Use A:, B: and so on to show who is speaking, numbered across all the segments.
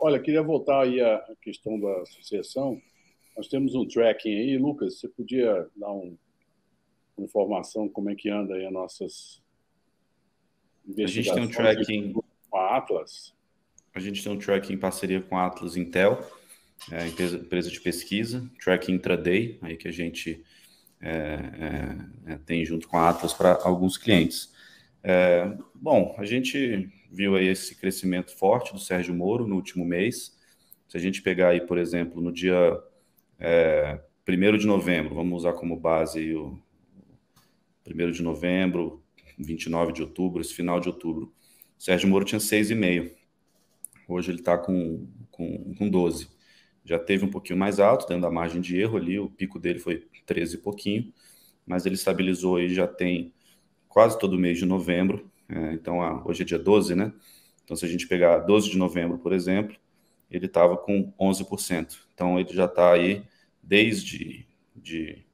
A: Olha, queria voltar aí à questão da associação. Nós temos um tracking aí. Lucas, você podia dar uma informação como é que anda aí as nossas
B: A gente tem um
A: investigações
B: tracking,
A: com a Atlas?
B: a gente tem um tracking em parceria com a Atlas Intel, empresa de pesquisa, tracking intraday, aí que a gente tem junto com a Atlas para alguns clientes. Bom, a gente viu aí esse crescimento forte do Sérgio Moro no último mês. Se a gente pegar aí, por exemplo, no dia 1º de novembro, vamos usar como base aí o 1º de novembro, 29 de outubro, esse final de outubro, o Sérgio Moro tinha 6,5. Hoje ele está com 12. Já teve um pouquinho mais alto, dentro da margem de erro ali, o pico dele foi 13 e pouquinho, mas ele estabilizou aí, já tem quase todo mês de novembro. Então, hoje é dia 12, né? Então, se a gente pegar 12 de novembro, por exemplo, ele estava com 11%. Então, ele já está aí desde dia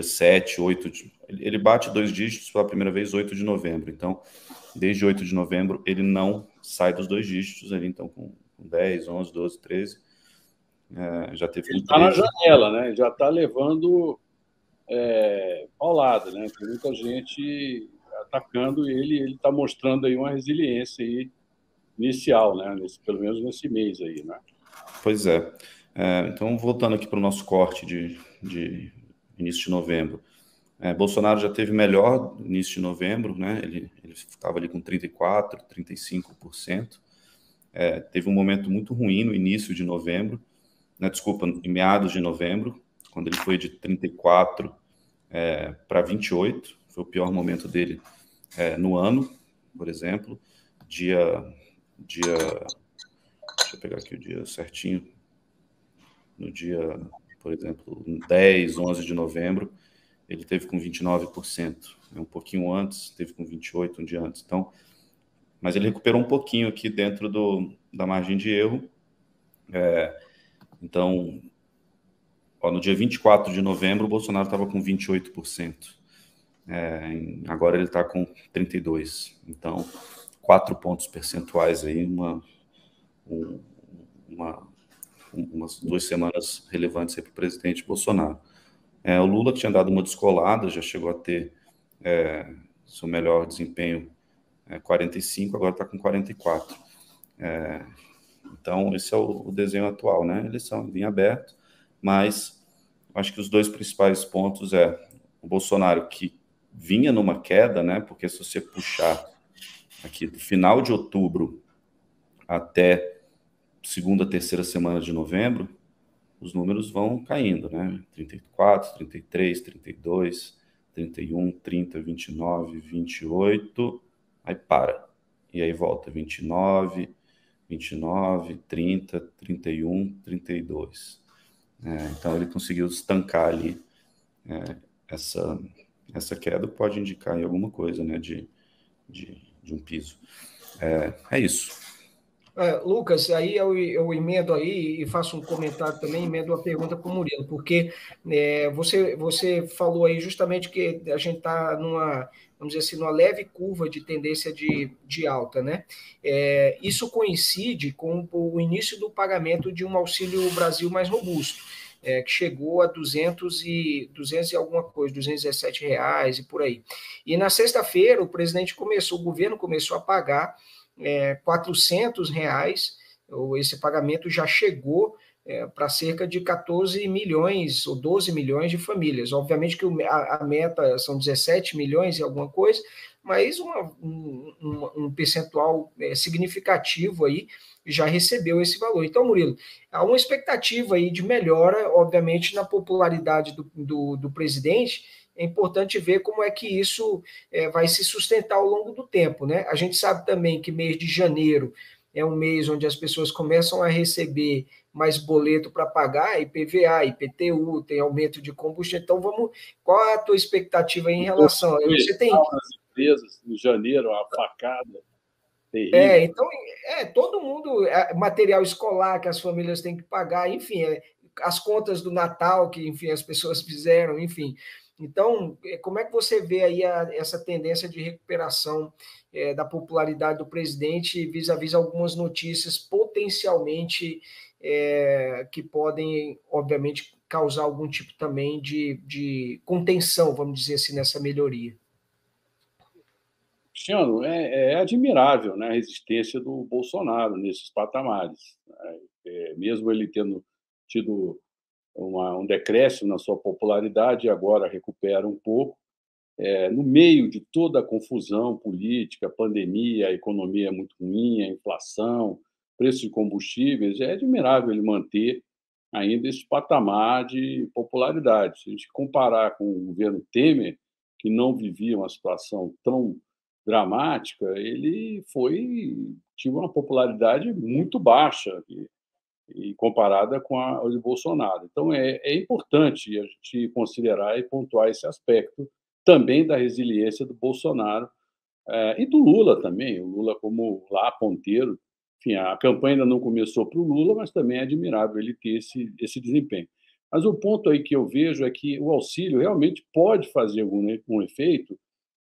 B: 7, 8... Ele bate 2 dígitos pela primeira vez 8 de novembro. Então, desde 8 de novembro, ele não sai dos 2 dígitos. Ele, então, com 10, 11, 12, 13... já teve
A: Ele
B: com
A: está na
B: 13.
A: janela, né? Já está levando paulada, né? Tem muita gente atacando ele. Ele está mostrando aí uma resiliência aí inicial, né? Pelo menos nesse mês aí, né?
B: Pois é. Então, voltando aqui para o nosso corte de início de novembro. Bolsonaro já teve melhor no início de novembro, né? Ele estava ali com 34%, 35%. Teve um momento muito ruim no início de novembro, né? Desculpa, em meados de novembro, quando ele foi de 34 para 28. Foi o pior momento dele no ano, por exemplo. Deixa eu pegar aqui o dia certinho. No dia, por exemplo, 10, 11 de novembro, ele teve com 29%. Um pouquinho antes, teve com 28%, um dia antes. Então, mas ele recuperou um pouquinho aqui dentro da margem de erro. Então, no dia 24 de novembro, o Bolsonaro estava com 28%. Agora ele está com 32%. Então, 4 pontos percentuais aí, umas 2 semanas relevantes para o presidente Bolsonaro. O Lula, que tinha dado uma descolada, já chegou a ter seu melhor desempenho 45, agora está com 44. Então, esse é o desenho atual, né? Eleição em aberto, mas acho que os 2 principais pontos o Bolsonaro, que vinha numa queda, né? Porque se você puxar aqui do final de outubro até segunda, terceira semana de novembro, os números vão caindo, né? 34, 33, 32, 31, 30, 29, 28, aí para. E aí volta 29, 29, 30, 31, 32. Então ele conseguiu estancar ali essa queda, pode indicar em alguma coisa, né? De um piso. É isso.
C: Lucas, aí eu emendo aí e faço um comentário também, emendo uma pergunta para o Murilo, porque você falou aí justamente que a gente está numa, vamos dizer assim, numa leve curva de tendência de alta, né? Isso coincide com o início do pagamento de um Auxílio Brasil mais robusto, que chegou a 200 e alguma coisa, R$ 217 e por aí. E na sexta-feira o governo começou a pagar R$ 400, esse pagamento já chegou para cerca de 14 milhões ou 12 milhões de famílias. Obviamente que a meta são 17 milhões e alguma coisa, mas um percentual significativo aí já recebeu esse valor. Então, Murilo, há uma expectativa aí de melhora, obviamente, na popularidade do presidente. É importante ver como é que isso vai se sustentar ao longo do tempo, né? A gente sabe também que mês de janeiro é um mês onde as pessoas começam a receber mais boleto para pagar, IPVA, IPTU, tem aumento de combustível. Então, qual é a tua expectativa em relação? Você tem
A: as empresas em janeiro, a facada terrível.
C: então, todo mundo, material escolar que as famílias têm que pagar, enfim, as contas do Natal que, enfim, as pessoas fizeram, enfim. Então, como é que você vê aí essa tendência de recuperação da popularidade do presidente vis-à-vis algumas notícias potencialmente que podem, obviamente, causar algum tipo também de contenção, vamos dizer assim, nessa melhoria?
A: Cristiano, é admirável, né, a resistência do Bolsonaro nesses patamares. Mesmo ele tendo tido um decréscimo na sua popularidade, agora recupera um pouco. No meio de toda a confusão política, pandemia, a economia muito ruim, a inflação, preço de combustíveis, é admirável ele manter ainda esse patamar de popularidade. Se a gente comparar com o governo Temer, que não vivia uma situação tão dramática, ele tinha uma popularidade muito baixa e comparada com a de Bolsonaro. Então, é importante a gente considerar e pontuar esse aspecto também da resiliência do Bolsonaro e do Lula também. O Lula, como lá ponteiro, enfim, a campanha ainda não começou para o Lula, mas também é admirável ele ter esse desempenho. Mas o ponto aí que eu vejo é que o auxílio realmente pode fazer algum efeito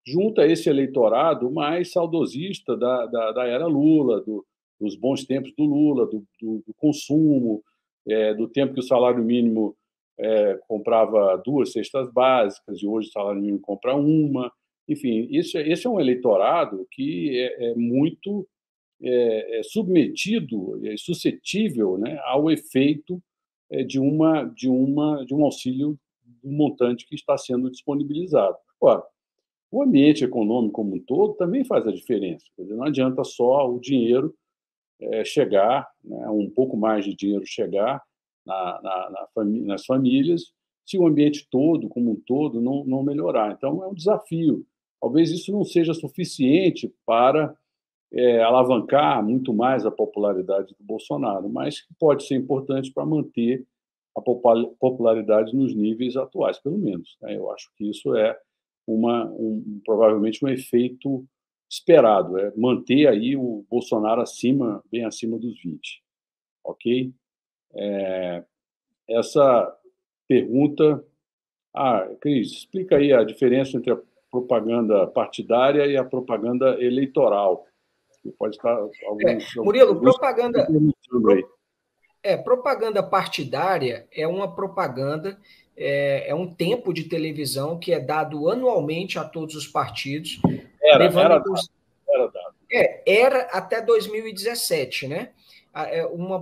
A: junto a esse eleitorado mais saudosista da era Lula, dos bons tempos do Lula, do consumo, do tempo que o salário mínimo comprava 2 cestas básicas e hoje o salário mínimo compra uma. Enfim, esse é um eleitorado que é muito submetido, suscetível, né, ao efeito de um auxílio do montante que está sendo disponibilizado. Agora, o ambiente econômico como um todo também faz a diferença. Quer dizer, não adianta só o dinheiro chegar, né, um pouco mais de dinheiro chegar nas famílias, se o ambiente todo, como um todo, não melhorar. Então, é um desafio. Talvez isso não seja suficiente para alavancar muito mais a popularidade do Bolsonaro, mas que pode ser importante para manter a popularidade nos níveis atuais, pelo menos, né? Eu acho que isso é provavelmente um efeito esperado, é manter aí o Bolsonaro bem acima dos 20, ok? Essa pergunta... Cris, explica aí a diferença entre a propaganda partidária e a propaganda eleitoral. Pode estar
C: Murilo, propaganda partidária é uma propaganda, é um tempo de televisão que é dado anualmente a todos os partidos.
A: Era dado.
C: Era até 2017, né?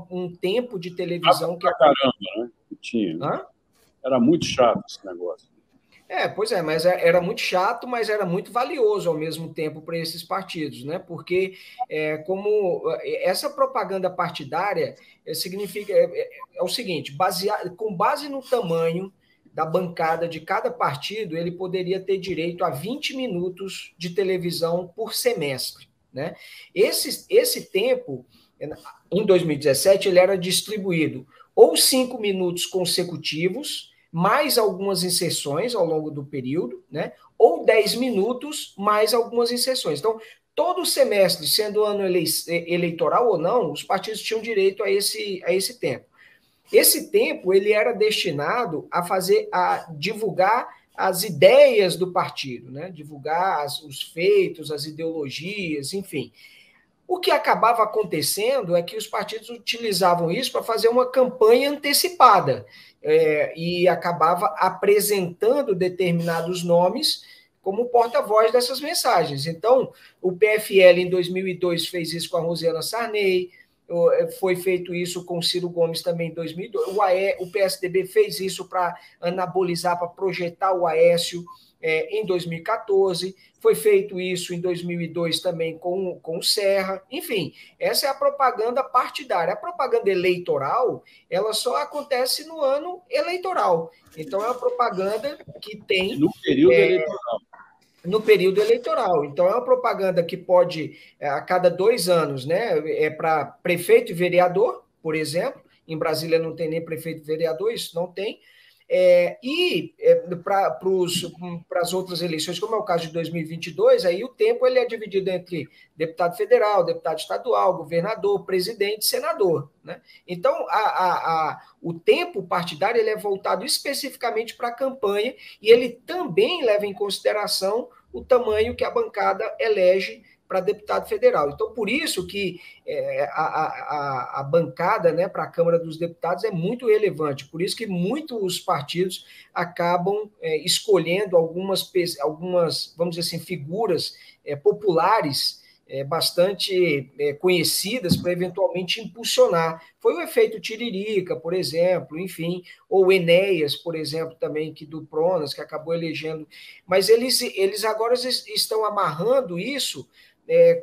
C: Um tempo de televisão que...
A: Caramba, né? Tinha.
C: Hã?
A: Era muito chato esse negócio.
C: Pois é, mas era muito chato, mas era muito valioso ao mesmo tempo para esses partidos, né? Porque como essa propaganda partidária significa o seguinte, com base no tamanho da bancada de cada partido, ele poderia ter direito a 20 minutos de televisão por semestre, né? Esse tempo, em 2017, ele era distribuído ou 5 minutos consecutivos, mais algumas inserções ao longo do período, né? Ou 10 minutos, mais algumas inserções. Então, todo semestre, sendo ano eleitoral ou não, os partidos tinham direito a esse tempo. Esse tempo ele era destinado a divulgar as ideias do partido, né? Divulgar os feitos, as ideologias, enfim. O que acabava acontecendo é que os partidos utilizavam isso para fazer uma campanha antecipada e acabava apresentando determinados nomes como porta-voz dessas mensagens. Então, o PFL em 2002 fez isso com a Rosiana Sarney, foi feito isso com Ciro Gomes também em 2002, o PSDB fez isso para anabolizar, para projetar o Aécio em 2014, foi feito isso em 2002 também com o Serra. Enfim, essa é a propaganda partidária. A propaganda eleitoral, ela só acontece no ano eleitoral. Então, é uma propaganda que tem...
A: No período eleitoral.
C: No período eleitoral. Então, é uma propaganda que pode, a cada 2 anos, né? Para prefeito e vereador, por exemplo. Em Brasília não tem nem prefeito e vereador, isso não tem. Para as outras eleições, como é o caso de 2022, aí o tempo ele é dividido entre deputado federal, deputado estadual, governador, presidente, senador, né? Então, o tempo partidário ele é voltado especificamente para a campanha e ele também leva em consideração o tamanho que a bancada elege para deputado federal. Então, por isso que a bancada, né, para a Câmara dos Deputados é muito relevante, por isso que muitos partidos acabam escolhendo algumas, vamos dizer assim, figuras populares bastante conhecidas para eventualmente impulsionar. Foi o efeito Tiririca, por exemplo, enfim, ou o Enéas, por exemplo, também, que do Pronas, que acabou elegendo. Mas eles agora estão amarrando isso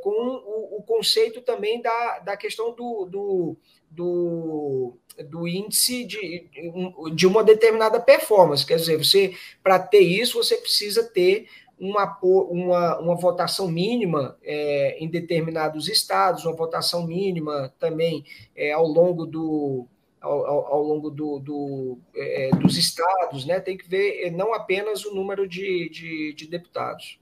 C: com o conceito também da questão do índice de uma determinada performance. Quer dizer, para ter isso, você precisa ter uma votação mínima em determinados estados, uma votação mínima também ao longo dos estados, né? Tem que ver não apenas o número de deputados.